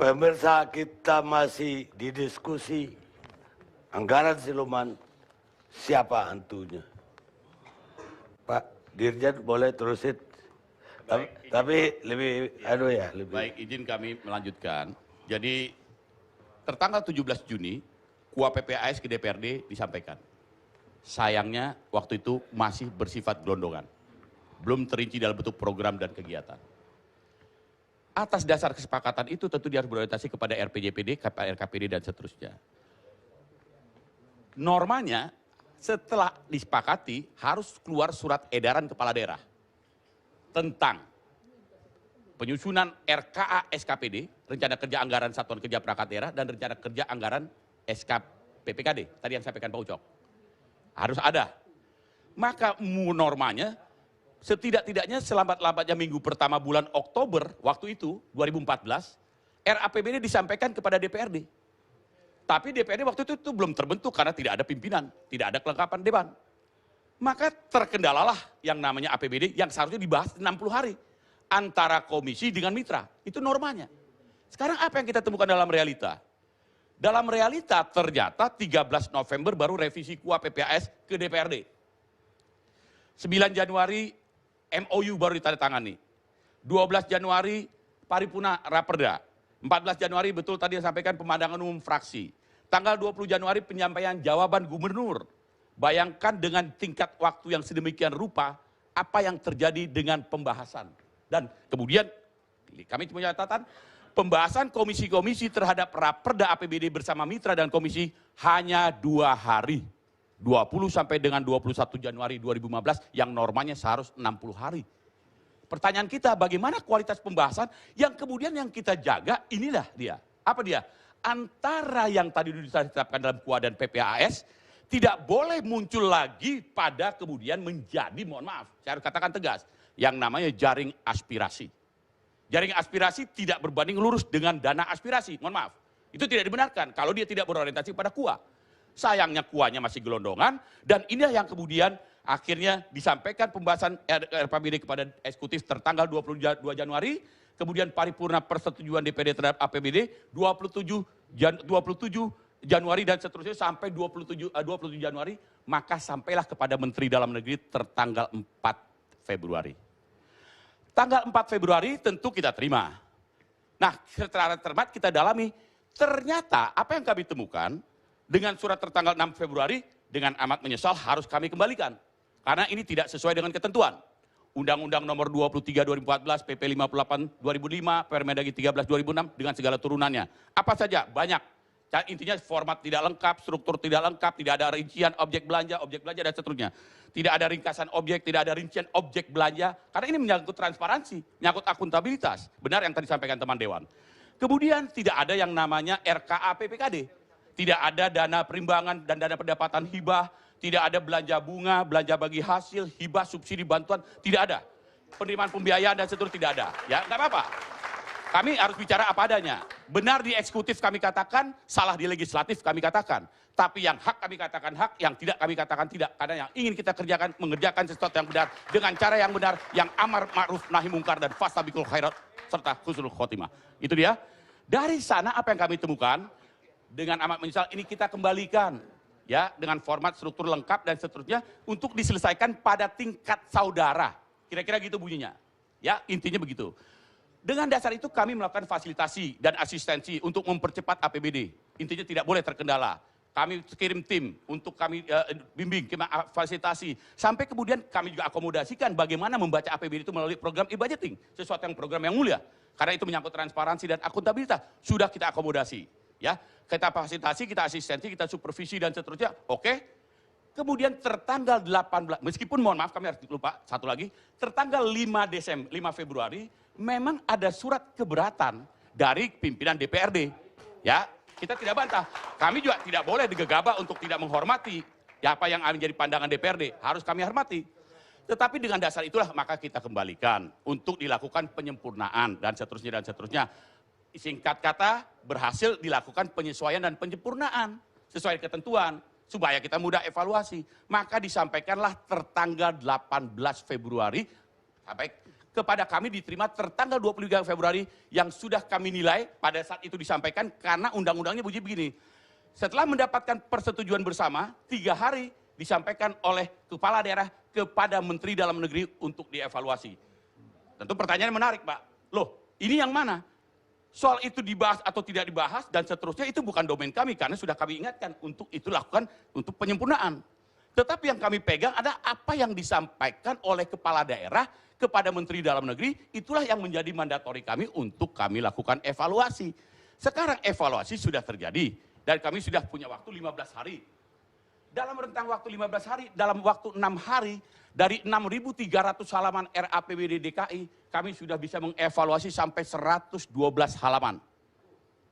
Pemirsa, kita masih di diskusi anggaran siluman, siapa hantunya. Pak Dirjen boleh terusin. Tapi lebih, lebih. Baik, izin kami melanjutkan. Jadi tertanggal 17 Juni, KUA PPAS ke DPRD disampaikan. Sayangnya waktu itu masih bersifat gelondongan. Belum terinci dalam bentuk program dan kegiatan. Atas dasar kesepakatan itu tentu dia harus berorientasi kepada RPJPD, KPRKPD dan seterusnya. Normanya setelah disepakati harus keluar surat edaran kepala daerah tentang penyusunan RKA SKPD, Rencana Kerja Anggaran Satuan Kerja Perangkat Daerah, dan Rencana Kerja Anggaran SKPPKD, tadi yang sampaikan Pak Ucok. Harus ada. Maka normanya setidak-tidaknya selambat-lambatnya minggu pertama bulan Oktober waktu itu 2014 RAPBD disampaikan kepada DPRD. Tapi DPRD waktu itu belum terbentuk karena tidak ada pimpinan, tidak ada kelengkapan dewan. Maka terkendalalah yang namanya APBD yang seharusnya dibahas 60 hari antara komisi dengan mitra. Itu normanya. Sekarang apa yang kita temukan dalam realita? Dalam realita ternyata 13 November baru revisi KUA PPAS ke DPRD. 9 Januari MOU baru ditandatangani. 12 Januari paripurna Raperda. 14 Januari betul tadi yang sampaikan pemandangan umum fraksi. Tanggal 20 Januari penyampaian jawaban gubernur. Bayangkan dengan tingkat waktu yang sedemikian rupa, apa yang terjadi dengan pembahasan. Dan kemudian kami punya catatan, pembahasan komisi-komisi terhadap Raperda APBD bersama mitra dan komisi hanya 2 hari. 20 sampai dengan 21 Januari 2015 yang normanya seharusnya 60 hari. Pertanyaan kita bagaimana kualitas pembahasan yang kemudian yang kita jaga inilah dia. Apa dia? Antara yang tadi ditetapkan dalam KUA dan PPAS tidak boleh muncul lagi pada kemudian menjadi, mohon maaf, saya harus katakan tegas, yang namanya jaring aspirasi. Jaring aspirasi tidak berbanding lurus dengan dana aspirasi, mohon maaf. Itu tidak dibenarkan kalau dia tidak berorientasi pada KUA. Sayangnya KUA-nya masih gelondongan dan inilah yang kemudian akhirnya disampaikan pembahasan RAPBD kepada eksekutif tertanggal 22 Januari, kemudian paripurna persetujuan DPD terhadap APBD 27 Januari dan seterusnya sampai 27 Januari, maka sampailah kepada Menteri Dalam Negeri tertanggal 4 Februari. Tanggal 4 Februari tentu kita terima. Nah, secara cermat kita dalami, ternyata apa yang kami temukan dengan surat tertanggal 6 Februari dengan amat menyesal harus kami kembalikan. Karena ini tidak sesuai dengan ketentuan. Undang-Undang nomor 23 2014, PP 58 2005, Permendagri 13 2006 dengan segala turunannya. Apa saja? Banyak. Intinya format tidak lengkap, struktur tidak lengkap, tidak ada rincian objek belanja dan seterusnya. Tidak ada ringkasan objek, tidak ada rincian objek belanja. Karena ini menyangkut transparansi, menyangkut akuntabilitas. Benar yang tadi disampaikan teman Dewan. Kemudian tidak ada yang namanya RKA PPKD. Tidak ada dana perimbangan dan dana pendapatan hibah, tidak ada belanja bunga, belanja bagi hasil, hibah, subsidi, bantuan, tidak ada. Penerimaan pembiayaan dan seterusnya tidak ada. Ya, nggak apa-apa. Kami harus bicara apa adanya. Benar di eksekutif kami katakan, salah di legislatif kami katakan. Tapi yang hak kami katakan hak, yang tidak kami katakan tidak. Karena yang ingin kita kerjakan, mengerjakan sesuatu yang benar, dengan cara yang benar, yang amar ma'ruf nahi mungkar dan fastabiqul khairat, serta husnul khotimah. Itu dia. Dari sana apa yang kami temukan, dengan amat menyesal ini kita kembalikan ya dengan format struktur lengkap dan seterusnya untuk diselesaikan pada tingkat saudara. Kira-kira gitu bunyinya. Ya, intinya begitu. Dengan dasar itu kami melakukan fasilitasi dan asistensi untuk mempercepat APBD. Intinya tidak boleh terkendala. Kami kirim tim untuk kami bimbing, fasilitasi. Sampai kemudian kami juga akomodasikan bagaimana membaca APBD itu melalui program e-budgeting. Sesuatu yang program yang mulia. Karena itu menyangkut transparansi dan akuntabilitas. Sudah kita akomodasi. Ya, kita fasilitasi, kita asistensi, kita supervisi dan seterusnya. Oke. Kemudian tertanggal 18, meskipun mohon maaf kami harus lupa satu lagi, tertanggal 5 Februari memang ada surat keberatan dari pimpinan DPRD. Ya, kita tidak bantah. Kami juga tidak boleh digegabah untuk tidak menghormati ya apa yang menjadi pandangan DPRD, harus kami hormati. Tetapi dengan dasar itulah maka kita kembalikan untuk dilakukan penyempurnaan dan seterusnya. Singkat kata, berhasil dilakukan penyesuaian dan penyempurnaan sesuai ketentuan supaya kita mudah evaluasi. Maka disampaikanlah tertanggal 18 Februari sampai kepada kami diterima tertanggal 23 Februari yang sudah kami nilai pada saat itu disampaikan karena undang-undangnya bunyi begini. Setelah mendapatkan persetujuan bersama, 3 hari disampaikan oleh kepala daerah kepada Menteri Dalam Negeri untuk dievaluasi. Tentu pertanyaannya menarik, Pak. Loh, ini yang mana? Soal itu dibahas atau tidak dibahas dan seterusnya itu bukan domain kami karena sudah kami ingatkan untuk itu lakukan untuk penyempurnaan. Tetapi yang kami pegang ada apa yang disampaikan oleh kepala daerah kepada Menteri Dalam Negeri, itulah yang menjadi mandatori kami untuk kami lakukan evaluasi. Sekarang evaluasi sudah terjadi dan kami sudah punya waktu 15 hari. Dalam rentang waktu 15 hari, dalam waktu 6 hari, dari 6.300 halaman RAPBD DKI, kami sudah bisa mengevaluasi sampai 112 halaman.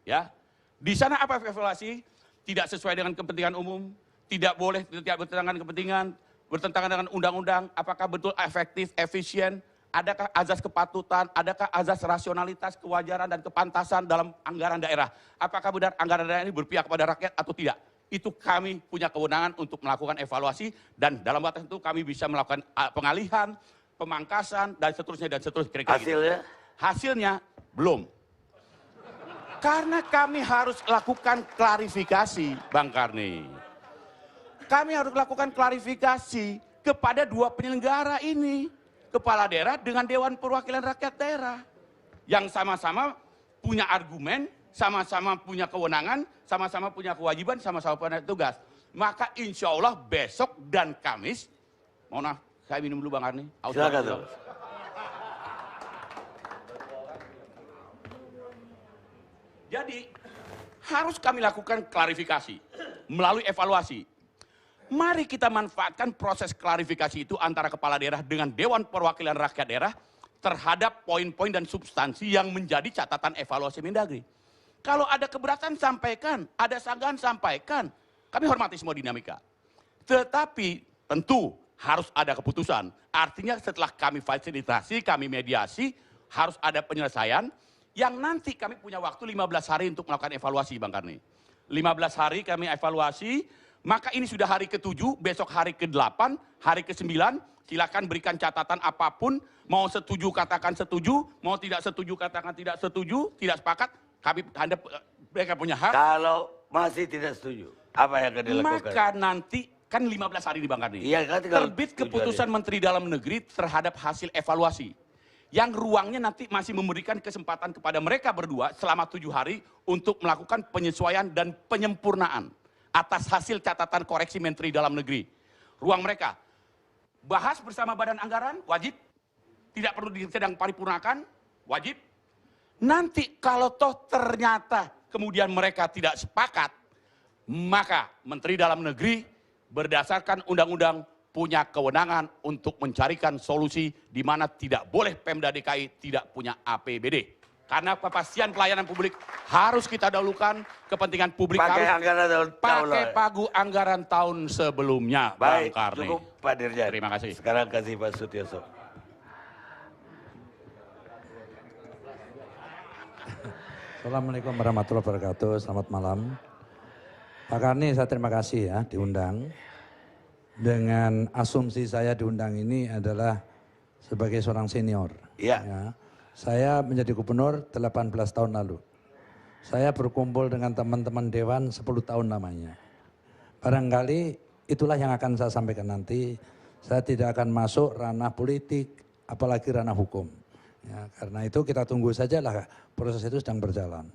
Ya, di sana apa evaluasi? Tidak sesuai dengan kepentingan umum, tidak boleh tidak bertentangan kepentingan, bertentangan dengan undang-undang, apakah betul efektif, efisien, adakah azas kepatutan, adakah azas rasionalitas, kewajaran, dan kepantasan dalam anggaran daerah. Apakah benar anggaran daerah ini berpihak kepada rakyat atau tidak. Itu kami punya kewenangan untuk melakukan evaluasi dan dalam batas itu kami bisa melakukan pengalihan, pemangkasan, dan seterusnya, dan seterusnya. Kira-kira Hasilnya? Gitu. Hasilnya belum. Karena kami harus lakukan klarifikasi, Bang Karni. Kami harus lakukan klarifikasi kepada 2 penyelenggara ini. Kepala daerah dengan Dewan Perwakilan Rakyat Daerah. Yang sama-sama punya argumen, sama-sama punya kewenangan, sama-sama punya kewajiban, sama-sama punya tugas. Maka insya Allah besok dan Kamis, mohon maaf, saya minum dulu Bang Arni. Silakan. Jadi harus kami lakukan klarifikasi melalui evaluasi. Mari kita manfaatkan proses klarifikasi itu antara kepala daerah dengan Dewan Perwakilan Rakyat Daerah terhadap poin-poin dan substansi yang menjadi catatan evaluasi Mendagri. Kalau ada keberatan sampaikan, ada sanggahan sampaikan. Kami hormati semua dinamika. Tetapi tentu harus ada keputusan. Artinya setelah kami fasilitasi, kami mediasi, harus ada penyelesaian yang nanti kami punya waktu 15 hari untuk melakukan evaluasi Bang Karni. 15 hari kami evaluasi, maka ini sudah hari ke-7, besok hari ke-8, hari ke-9, silakan berikan catatan apapun, mau setuju katakan setuju, mau tidak setuju katakan tidak setuju, tidak sepakat, kami mereka punya hak. Kalau masih tidak setuju, apa yang akan dilakukan? Maka nanti kan 15 hari di Bang Karni. Iya, kan terbit keputusan Menteri Dalam Negeri terhadap hasil evaluasi. Yang ruangnya nanti masih memberikan kesempatan kepada mereka berdua selama 7 hari untuk melakukan penyesuaian dan penyempurnaan atas hasil catatan koreksi Menteri Dalam Negeri. Ruang mereka. Bahas bersama Badan Anggaran, wajib. Tidak perlu disedang paripurnakan, wajib. Nanti kalau toh ternyata kemudian mereka tidak sepakat, maka Menteri Dalam Negeri berdasarkan undang-undang punya kewenangan untuk mencarikan solusi di mana tidak boleh Pemda DKI tidak punya APBD. Karena kepastian pelayanan publik harus kita dahulukan, kepentingan publik pakai harus anggaran pakai pagu anggaran tahun sebelumnya. Baik, Bang Karni. cukup Pak Dirjen. Terima kasih. Sekarang kasih Pak Sutioso. Assalamualaikum warahmatullahi wabarakatuh, selamat malam. Pak Karni, saya terima kasih ya diundang. Dengan asumsi saya diundang ini adalah sebagai seorang senior. Iya. Ya. Saya menjadi gubernur 18 tahun lalu. Saya berkumpul dengan teman-teman dewan 10 tahun lamanya. Barangkali itulah yang akan saya sampaikan nanti. Saya tidak akan masuk ranah politik, apalagi ranah hukum. Ya, karena itu kita tunggu saja lah, proses itu sedang berjalan.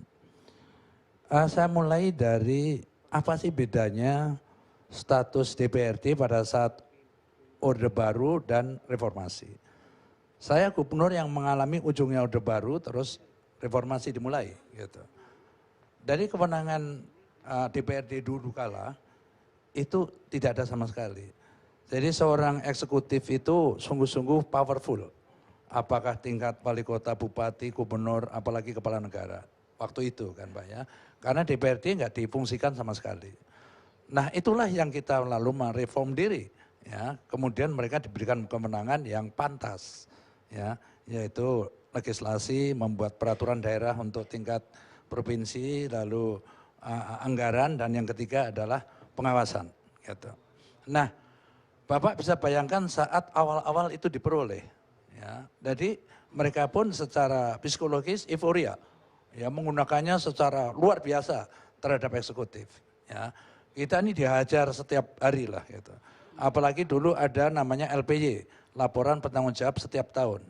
Saya mulai dari apa sih bedanya status DPRD pada saat Orde Baru dan reformasi. Saya gubernur yang mengalami ujungnya Orde Baru terus reformasi dimulai. Gitu. Dari kewenangan DPRD dulu kala itu tidak ada sama sekali. Jadi seorang eksekutif itu sungguh-sungguh powerful. Apakah tingkat wali kota, bupati, gubernur, apalagi kepala negara. Waktu itu kan Pak ya. Karena DPRD nggak difungsikan sama sekali. Nah itulah yang kita lalu mereform diri. Ya. Kemudian mereka diberikan kemenangan yang pantas. Ya. Yaitu legislasi, membuat peraturan daerah untuk tingkat provinsi, lalu anggaran, dan yang ketiga adalah pengawasan. Gitu. Nah Bapak bisa bayangkan saat awal-awal itu diperoleh. Ya, jadi mereka pun secara psikologis euforia, ya menggunakannya secara luar biasa terhadap eksekutif. Ya, kita ini dihajar setiap hari lah gitu. Apalagi dulu ada namanya LPY, laporan bertanggung jawab setiap tahun.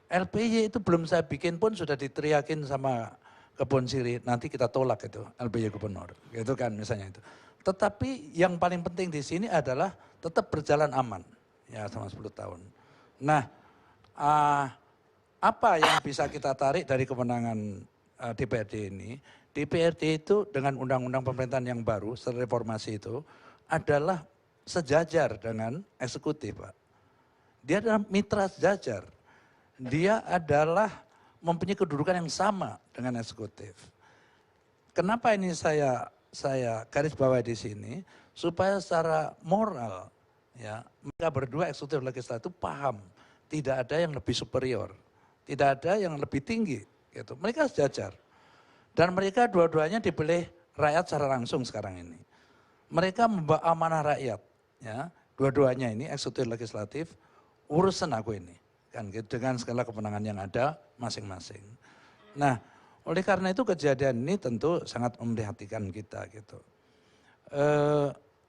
LPY itu belum saya bikin pun sudah diteriakin sama Kebon Siri, nanti kita tolak itu LPY gubernur, gitu kan misalnya itu. Tetapi yang paling penting di sini adalah tetap berjalan aman, ya selama 10 tahun. Nah, apa yang bisa kita tarik dari kemenangan DPRD ini? DPRD itu dengan undang-undang pemerintahan yang baru, setelah reformasi itu, adalah sejajar dengan eksekutif, Pak. Dia adalah mitra sejajar. Dia adalah mempunyai kedudukan yang sama dengan eksekutif. Kenapa ini saya garis bawah di sini? Supaya secara moral, ya mereka berdua eksekutif legislatif paham. Tidak ada yang lebih superior, tidak ada yang lebih tinggi. Gitu. Mereka sejajar. Dan mereka dua-duanya dipilih rakyat secara langsung sekarang ini. Mereka membawa amanah rakyat. Ya. Dua-duanya ini eksekutif legislatif, urusan aku ini. Kan, gitu, dengan segala kemenangan yang ada masing-masing. Nah, oleh karena itu kejadian ini tentu sangat memprihatinkan kita. Gitu.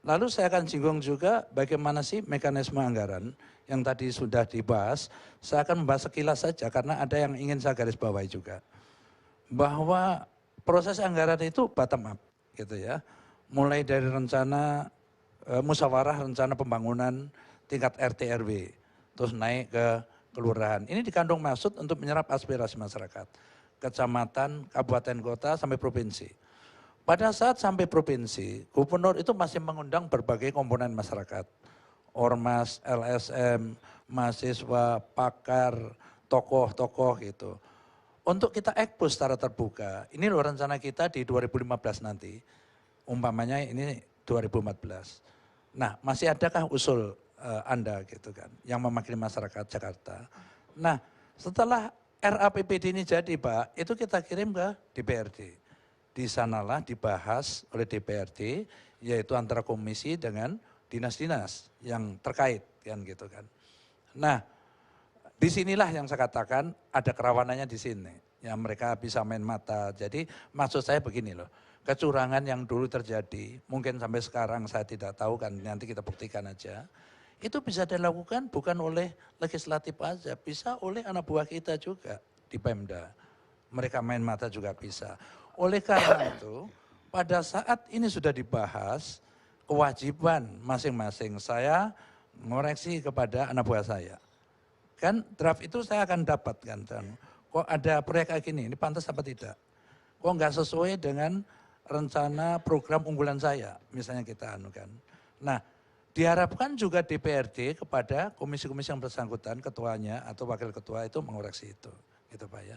Lalu saya akan singgung juga bagaimana sih mekanisme anggaran yang tadi sudah dibahas. Saya akan membahas sekilas saja karena ada yang ingin saya garis bawahi juga. Bahwa proses anggaran itu bottom up gitu ya. Mulai dari rencana musyawarah rencana pembangunan tingkat RT RW. Terus naik ke kelurahan. Ini dikandung maksud untuk menyerap aspirasi masyarakat. Kecamatan, kabupaten kota sampai provinsi. Pada saat sampai provinsi, gubernur itu masih mengundang berbagai komponen masyarakat. Ormas, LSM, mahasiswa, pakar, tokoh-tokoh gitu. Untuk kita ekspos secara terbuka, ini loh rencana kita di 2015 nanti. Umpamanya ini 2014. Nah, masih adakah usul Anda gitu kan, yang mewakili masyarakat Jakarta. Nah, setelah RAPBD ini jadi Pak, itu kita kirim ke DPRD. Di sanalah dibahas oleh DPRD, yaitu antara komisi dengan dinas-dinas yang terkait kan gitu kan. Nah, disinilah yang saya katakan ada kerawanannya di sini. Ya mereka bisa main mata. Jadi maksud saya begini loh, kecurangan yang dulu terjadi, mungkin sampai sekarang saya tidak tahu kan, nanti kita buktikan aja. Itu bisa dilakukan bukan oleh legislatif aja, bisa oleh anak buah kita juga di Pemda. Mereka main mata juga bisa. Oleh karena itu, pada saat ini sudah dibahas, kewajiban masing-masing saya mengoreksi kepada anak buah saya. Kan draft itu saya akan dapatkan. Kok ada proyek kayak gini, ini pantas apa tidak? Kok nggak sesuai dengan rencana program unggulan saya, misalnya kita anukan. Nah, diharapkan juga DPRD kepada komisi-komisi yang bersangkutan, ketuanya atau wakil ketua itu mengoreksi itu. Gitu Pak ya.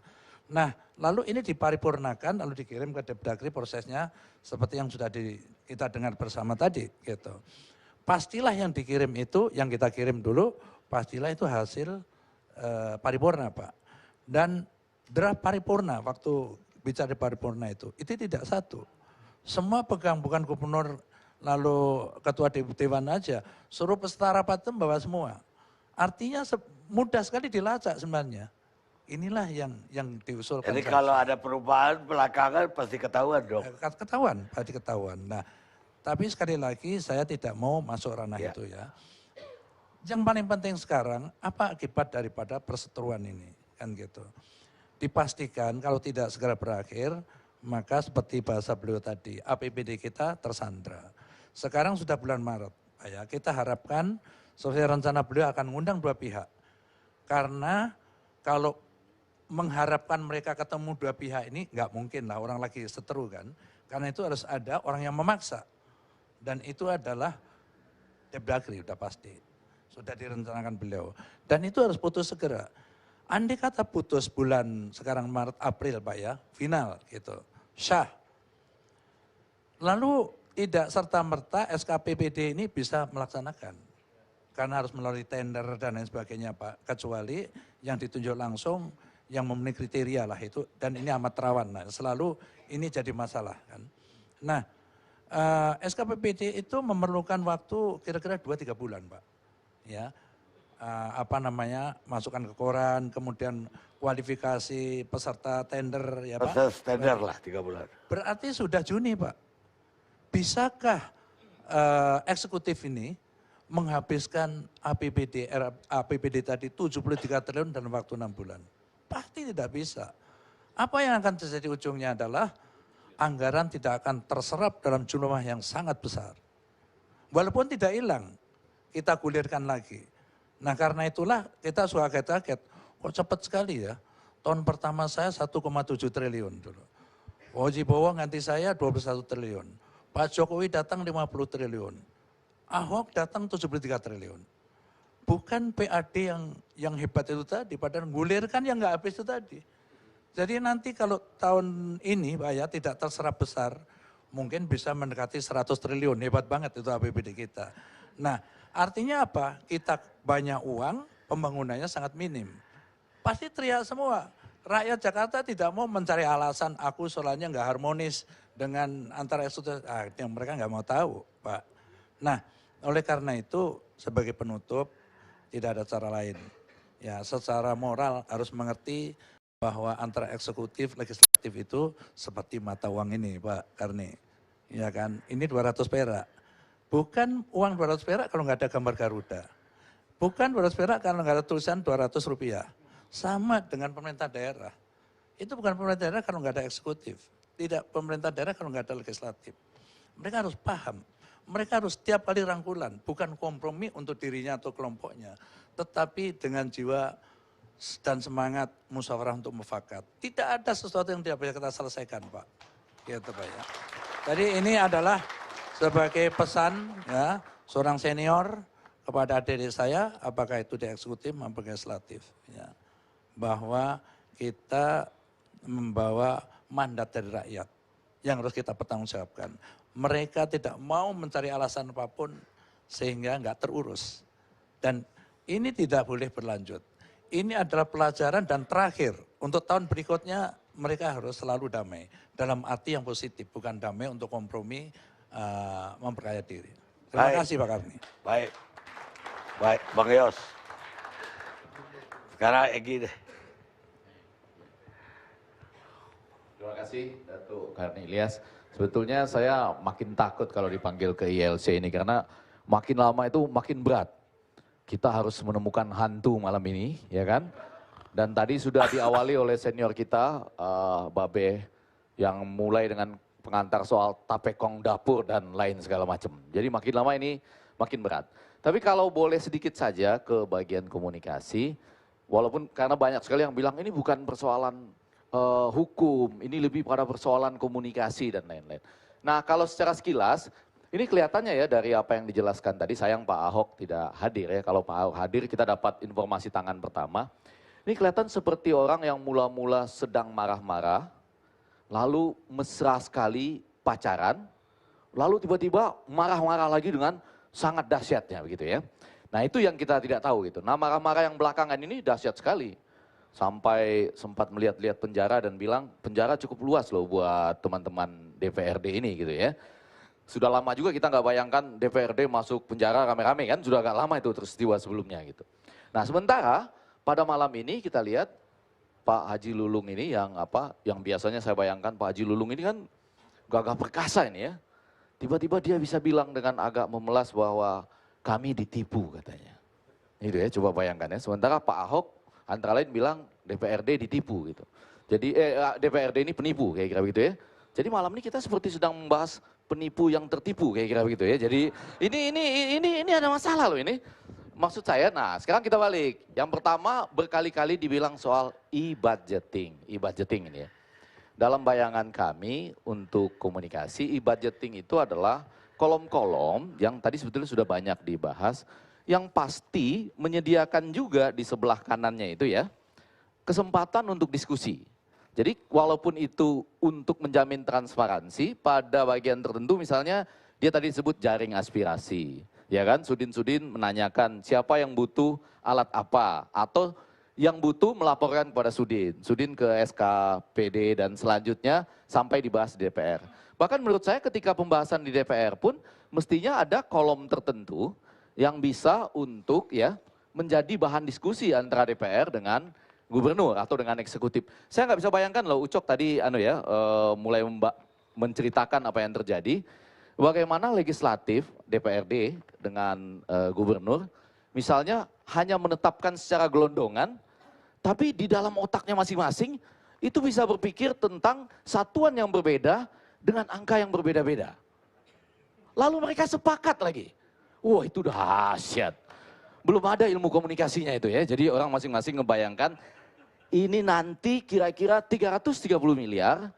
Nah, lalu ini diparipurnakan, lalu dikirim ke Depdagri prosesnya seperti yang sudah kita dengar bersama tadi. Gitu. Pastilah yang dikirim itu, yang kita kirim dulu, pastilah itu hasil paripurna Pak. Dan draft paripurna, waktu bicara paripurna itu tidak satu. Semua pegang, bukan gubernur lalu ketua dewan aja, suruh peserta rapat itu bawa semua. Artinya mudah sekali dilacak sebenarnya. Inilah yang diusulkan. Jadi kalau ada perubahan belakangan pasti ketahuan dong. Ketahuan, pasti ketahuan. Nah, tapi sekali lagi saya tidak mau masuk ranah itu ya. Yang paling penting sekarang, apa akibat daripada perseteruan ini? Kan gitu. Dipastikan kalau tidak segera berakhir, maka seperti bahasa beliau tadi, APBD kita tersandra. Sekarang sudah bulan Maret, ya, kita harapkan sesuai rencana beliau akan mengundang dua pihak. Karena kalau mengharapkan mereka ketemu dua pihak ini nggak mungkin lah, orang lagi seteru kan. Karena itu harus ada orang yang memaksa. Dan itu adalah Depdagri udah pasti. Sudah direncanakan beliau. Dan itu harus putus segera. Andai kata putus bulan sekarang Maret, April Pak ya, final gitu. Syah. Lalu tidak serta-merta SKPBD ini bisa melaksanakan. Karena harus melalui tender dan lain sebagainya Pak. Kecuali yang ditunjuk langsung yang memenuhi kriteria lah itu. Dan ini amat rawan. Nah, selalu ini jadi masalah kan. Nah, SKPBD itu memerlukan waktu kira-kira 2-3 bulan Pak. Ya. masukan ke koran, kemudian kualifikasi peserta tender ya Pak. Proses tender lah 3 bulan. Berarti sudah Juni Pak. Bisakah eksekutif ini menghabiskan APBD tadi 73 triliun dalam waktu 6 bulan? Pasti tidak bisa. Apa yang akan terjadi ujungnya adalah anggaran tidak akan terserap dalam jumlah yang sangat besar. Walaupun tidak hilang, kita gulirkan lagi. Nah karena itulah kita suka kaget-kaget, kok cepat sekali ya. Tahun pertama saya 1,7 triliun dulu. Wojibowo ganti saya 21 triliun. Pak Jokowi datang 50 triliun. Ahok datang 73 triliun. Bukan PAD yang hebat itu tadi, padahal gulirkan yang nggak habis itu tadi. Jadi nanti kalau tahun ini Pak ya tidak terserap besar, mungkin bisa mendekati 100 triliun, hebat banget itu APBD kita. Nah artinya apa? Kita banyak uang, pembangunannya sangat minim. Pasti teriak semua. Rakyat Jakarta tidak mau mencari alasan aku soalnya nggak harmonis dengan antara eksekutif. Yang mereka nggak mau tahu, Pak. Nah, oleh karena itu sebagai penutup tidak ada cara lain. Ya, secara moral harus mengerti bahwa antara eksekutif, legislatif itu seperti mata uang ini, Pak Karni. Ya kan, ini 200 perak. Bukan uang 200 perak kalau nggak ada gambar Garuda. Bukan 200 perak kalau nggak ada tulisan 200 rupiah. Sama dengan pemerintah daerah. Itu bukan pemerintah daerah kalau nggak ada eksekutif. Tidak pemerintah daerah kalau nggak ada legislatif. Mereka harus paham. Mereka harus setiap kali rangkulan. Bukan kompromi untuk dirinya atau kelompoknya. Tetapi dengan jiwa dan semangat musyawarah untuk mufakat. Tidak ada sesuatu yang tidak bisa kita selesaikan, Pak. Gitu, Pak ya. Jadi ini adalah sebagai pesan ya seorang senior kepada adik-adik saya, apakah itu di eksekutif maupun legislatif. Ya. Bahwa kita membawa mandat dari rakyat yang harus kita pertanggungjawabkan. Mereka tidak mau mencari alasan apapun sehingga nggak terurus. Dan ini tidak boleh berlanjut. Ini adalah pelajaran dan terakhir. Untuk tahun berikutnya mereka harus selalu damai. Dalam arti yang positif, bukan damai untuk kompromi memperkaya diri. Terima kasih Pak Karni. Baik, baik Bang Yos. Sekarang Egi deh. Terima kasih Datuk Karni Ilyas. Sebetulnya saya makin takut kalau dipanggil ke ILC ini karena makin lama itu makin berat. Kita harus menemukan hantu malam ini, ya kan? Dan tadi sudah diawali oleh senior kita, Babe, yang mulai dengan pengantar soal tapekong dapur dan lain segala macam. Jadi makin lama ini makin berat. Tapi kalau boleh sedikit saja ke bagian komunikasi, walaupun karena banyak sekali yang bilang ini bukan persoalan hukum, ini lebih pada persoalan komunikasi dan lain-lain. Nah kalau secara sekilas, ini kelihatannya ya dari apa yang dijelaskan tadi, sayang Pak Ahok tidak hadir ya. Kalau Pak Ahok hadir kita dapat informasi tangan pertama. Ini kelihatan seperti orang yang mula-mula sedang marah-marah, lalu mesra sekali pacaran, lalu tiba-tiba marah-marah lagi dengan sangat dahsyatnya begitu ya. Nah itu yang kita tidak tahu gitu. Nah marah-marah yang belakangan ini dahsyat sekali. Sampai sempat melihat-lihat penjara dan bilang penjara cukup luas loh buat teman-teman DPRD ini gitu ya. Sudah lama juga kita nggak bayangkan DPRD masuk penjara rame-rame kan, sudah agak lama itu peristiwa sebelumnya gitu. Nah sementara pada malam ini kita lihat Pak Haji Lulung ini yang biasanya saya bayangkan Pak Haji Lulung ini kan gagah perkasa ini ya. Tiba-tiba dia bisa bilang dengan agak memelas bahwa kami ditipu katanya. Itu ya coba bayangkan ya. Sementara Pak Ahok antara lain bilang DPRD ditipu gitu. Jadi DPRD ini penipu kayak kira begitu ya. Jadi malam ini kita seperti sedang membahas penipu yang tertipu kayak kira begitu ya. Jadi ini ada masalah loh ini. Maksud saya, nah sekarang kita balik. Yang pertama berkali-kali dibilang soal e-budgeting ini ya. Dalam bayangan kami untuk komunikasi, e-budgeting itu adalah kolom-kolom yang tadi sebetulnya sudah banyak dibahas, yang pasti menyediakan juga di sebelah kanannya itu ya, kesempatan untuk diskusi. Jadi walaupun itu untuk menjamin transparansi, pada bagian tertentu misalnya dia tadi disebut jaring aspirasi. Ya kan, Sudin menanyakan siapa yang butuh alat apa, atau yang butuh melaporkan kepada Sudin ke SKPD dan selanjutnya sampai dibahas di DPR. Bahkan menurut saya ketika pembahasan di DPR pun mestinya ada kolom tertentu yang bisa untuk ya menjadi bahan diskusi antara DPR dengan gubernur atau dengan eksekutif. Saya nggak bisa bayangkan loh, Ucok tadi mulai menceritakan apa yang terjadi. Bagaimana legislatif DPRD dengan gubernur, misalnya hanya menetapkan secara gelondongan, tapi di dalam otaknya masing-masing itu bisa berpikir tentang satuan yang berbeda dengan angka yang berbeda-beda. Lalu mereka sepakat lagi. Wah, itu dahsyat. Belum ada ilmu komunikasinya itu ya. Jadi orang masing-masing ngebayangkan ini nanti kira-kira 330 miliar.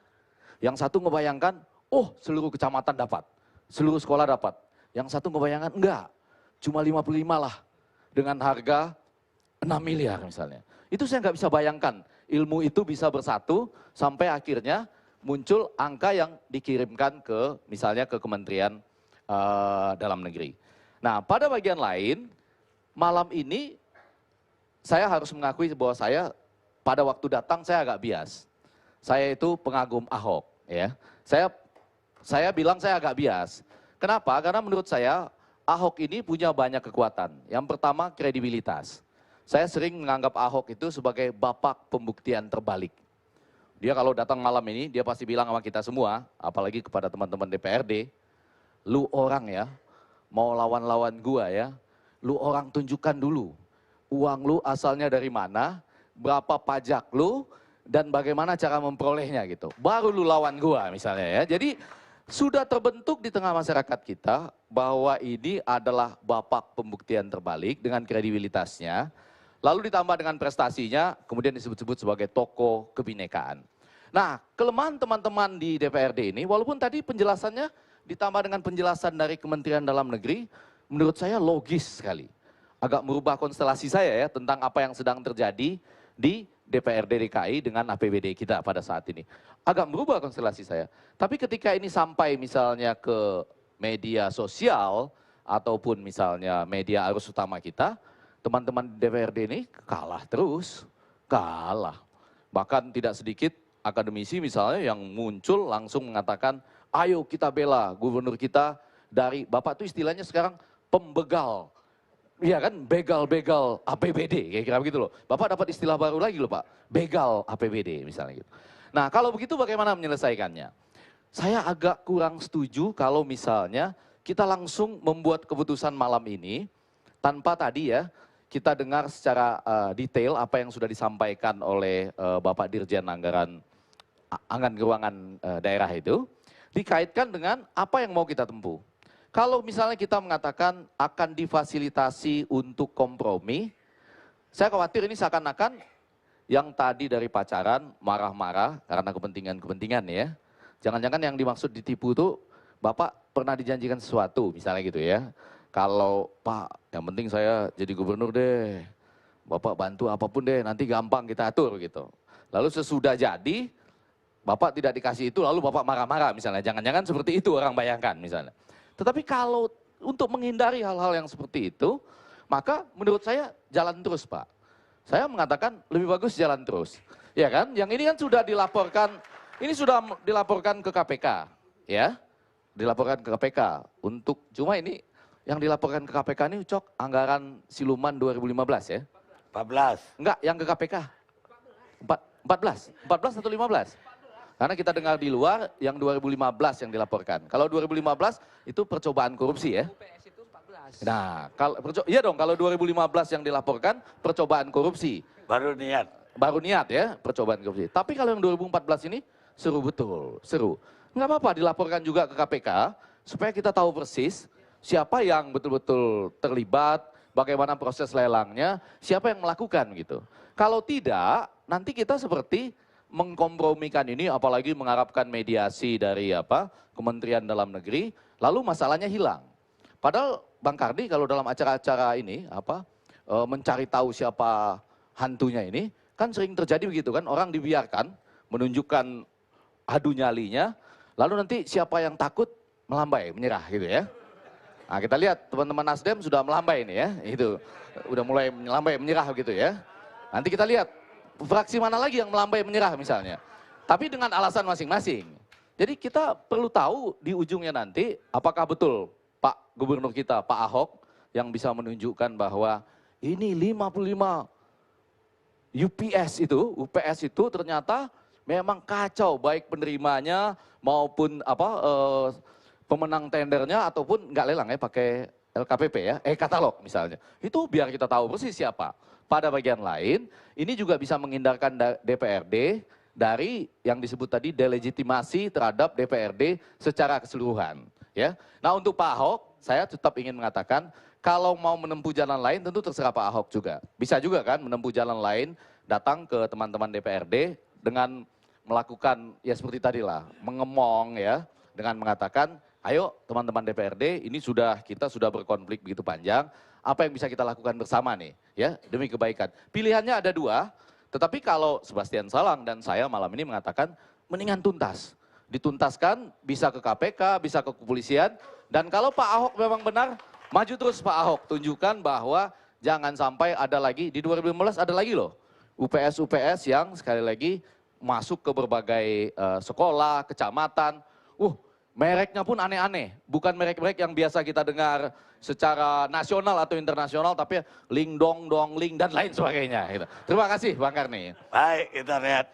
Yang satu ngebayangkan, oh seluruh kecamatan dapat. Seluruh sekolah dapat. Yang satu ngebayangkan, enggak. Cuma 55 lah. Dengan harga 6 miliar misalnya. Itu saya nggak bisa bayangkan. Ilmu itu bisa bersatu sampai akhirnya muncul angka yang dikirimkan ke misalnya ke Kementerian Dalam Negeri. Nah, pada bagian lain, malam ini saya harus mengakui bahwa saya pada waktu datang saya agak bias. Saya itu pengagum Ahok, ya. Saya bilang saya agak bias. Kenapa? Karena menurut saya Ahok ini punya banyak kekuatan. Yang pertama, kredibilitas. Saya sering menganggap Ahok itu sebagai bapak pembuktian terbalik. Dia kalau datang malam ini, dia pasti bilang sama kita semua, apalagi kepada teman-teman DPRD, lu orang ya, mau lawan-lawan gua ya, lu orang tunjukkan dulu, uang lu asalnya dari mana, berapa pajak lu, dan bagaimana cara memperolehnya gitu. Baru lu lawan gua misalnya ya. Jadi sudah terbentuk di tengah masyarakat kita bahwa ini adalah bapak pembuktian terbalik dengan kredibilitasnya, lalu ditambah dengan prestasinya, kemudian disebut-sebut sebagai tokoh kebinekaan. Nah, kelemahan teman-teman di DPRD ini, walaupun tadi penjelasannya ditambah dengan penjelasan dari Kementerian Dalam Negeri, menurut saya logis sekali. Agak merubah konstelasi saya ya tentang apa yang sedang terjadi di DPRD DKI dengan APBD kita pada saat ini. Agak merubah konstelasi saya. Tapi ketika ini sampai misalnya ke media sosial ataupun misalnya media arus utama kita, teman-teman DPRD ini kalah terus, kalah. Bahkan tidak sedikit akademisi misalnya yang muncul langsung mengatakan, ayo kita bela gubernur kita dari, Bapak tuh istilahnya sekarang pembegal. Iya kan, begal-begal APBD, kayak kira begitu loh. Bapak dapat istilah baru lagi loh Pak, begal APBD misalnya gitu. Nah kalau begitu bagaimana menyelesaikannya? Saya agak kurang setuju kalau misalnya kita langsung membuat keputusan malam ini, tanpa tadi ya, kita dengar secara detail apa yang sudah disampaikan oleh Bapak Dirjen Anggaran Keuangan Daerah itu, dikaitkan dengan apa yang mau kita tempuh. Kalau misalnya kita mengatakan akan difasilitasi untuk kompromi, saya khawatir ini seakan-akan yang tadi dari pacaran marah-marah karena kepentingan-kepentingan ya. Jangan-jangan yang dimaksud ditipu itu Bapak pernah dijanjikan sesuatu misalnya gitu ya. Kalau Pak yang penting saya jadi gubernur deh, Bapak bantu apapun deh nanti gampang kita atur gitu. Lalu sesudah jadi Bapak tidak dikasih itu lalu Bapak marah-marah misalnya. Jangan-jangan seperti itu orang bayangkan misalnya. Tetapi kalau untuk menghindari hal-hal yang seperti itu, maka menurut saya jalan terus Pak. Saya mengatakan lebih bagus jalan terus. Ya kan, yang ini kan sudah dilaporkan, ini sudah dilaporkan ke KPK. Ya, dilaporkan ke KPK. Untuk, cuma ini yang dilaporkan ke KPK ini Cok, anggaran siluman 2015 ya. 14. Enggak, yang ke KPK. 14 atau 15? Karena kita dengar di luar yang 2015 yang dilaporkan. Kalau 2015 itu percobaan korupsi ya. Nah, kalau iya dong kalau 2015 yang dilaporkan percobaan korupsi. Baru niat. Baru niat ya, percobaan korupsi. Tapi kalau yang 2014 ini seru betul, seru. Nggak apa-apa dilaporkan juga ke KPK supaya kita tahu persis siapa yang betul-betul terlibat, bagaimana proses lelangnya, siapa yang melakukan gitu. Kalau tidak, nanti kita seperti mengkompromikan ini, apalagi mengharapkan mediasi dari Kementerian Dalam Negeri, lalu masalahnya hilang. Padahal Bang Kardi kalau dalam acara-acara ini mencari tahu siapa hantunya ini, kan sering terjadi begitu kan, orang dibiarkan menunjukkan adu nyalinya, lalu nanti siapa yang takut melambai, menyerah gitu ya. Nah kita lihat teman-teman Nasdem sudah melambai ini ya, itu udah mulai melambai, menyerah gitu ya. Nanti kita lihat fraksi mana lagi yang melambai menyerah misalnya. Tapi dengan alasan masing-masing. Jadi kita perlu tahu di ujungnya nanti apakah betul Pak Gubernur kita, Pak Ahok, yang bisa menunjukkan bahwa ini 55 UPS itu ternyata memang kacau, baik penerimanya maupun pemenang tendernya ataupun nggak lelang ya, pakai LKPP ya, katalog misalnya. Itu biar kita tahu persis siapa. Pada bagian lain, ini juga bisa menghindarkan DPRD dari yang disebut tadi delegitimasi terhadap DPRD secara keseluruhan. Ya. Nah untuk Pak Ahok, saya tetap ingin mengatakan, kalau mau menempuh jalan lain tentu terserah Pak Ahok juga. Bisa juga kan menempuh jalan lain, datang ke teman-teman DPRD dengan melakukan ya seperti tadi lah, mengemong ya, dengan mengatakan, ayo teman-teman DPRD, ini kita sudah berkonflik begitu panjang, apa yang bisa kita lakukan bersama nih, ya demi kebaikan. Pilihannya ada dua, tetapi kalau Sebastian Salang dan saya malam ini mengatakan, mendingan tuntas. Dituntaskan, bisa ke KPK, bisa ke kepolisian, dan kalau Pak Ahok memang benar, maju terus Pak Ahok, tunjukkan bahwa jangan sampai ada lagi, di 2015 ada lagi loh, UPS yang sekali lagi masuk ke berbagai sekolah, kecamatan, mereknya pun aneh-aneh, bukan merek-merek yang biasa kita dengar secara nasional atau internasional, tapi ling dong dong ling dan lain sebagainya. Terima kasih Bang Karni. Baik, kita lihat.